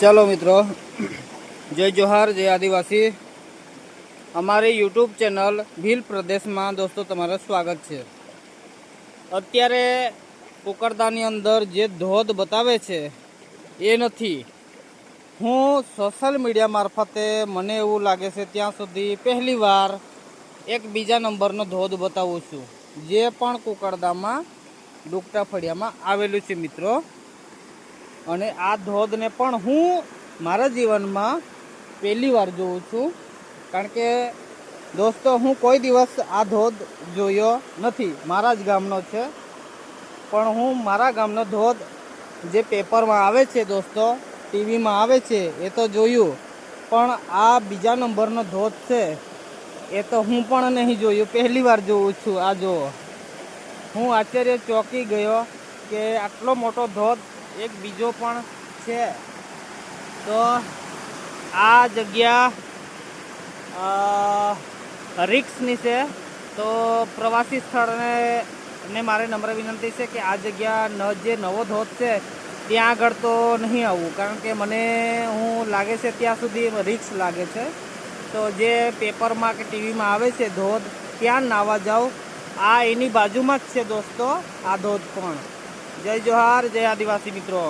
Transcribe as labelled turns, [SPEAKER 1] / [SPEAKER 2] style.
[SPEAKER 1] चलो मित्रों, जय जोहार, जय आदिवासी। अमारी यूट्यूब चैनल भील प्रदेश में दोस्तों तमारा स्वागत है। अत्यारे कुकरदानी अंदर जे धोध बतावे छे ए नथी। हूँ सोशल मीडिया मार्फते मने एवुं लागे छे त्यां सुधी पहली वार एक बीजा नंबरनो धोध बतावुं छुं, जे पण कुकरदामां डूकटा फळियामां आवेलुं छे मित्रों। અને આ ધોધને પણ હું મારા જીવનમાં પહેલી વાર જોઉં છું, કારણ કે દોસ્તો હું કોઈ દિવસ આ ધોધ જોયો નથી। મારા જ ગામનો છે, પણ હું મારા ગામનો ધોધ જે પેપરમાં આવે છે દોસ્તો, ટીવીમાં આવે છે એ તો જોયું, પણ આ બીજા નંબરનો ધોધ છે એ તો હું પણ નહીં જોયું, પહેલી વાર જોઉં છું। આ જો હું આશ્ચર્ય ચોંકી ગયો કે આટલો મોટો ધોધ एक बीजो पण छे। तो आ जग्या रिक्सनी छे, तो प्रवासी स्थल ने मारे नम्र विनंती है कि आ जग्या जे नवो धोध है त्या आगळ तो नहीं आवुं, कारण के मने हूँ लागे छे त्यां सुधी रिक्स लागे छे। तो जे पेपर में के टीवी में आवे छे धोध त्यां नावा जाओ। आ एनी बाजू में ज छे दोस्तों आ धोध पण। जय जोहार, जय आदिवासी मित्रों।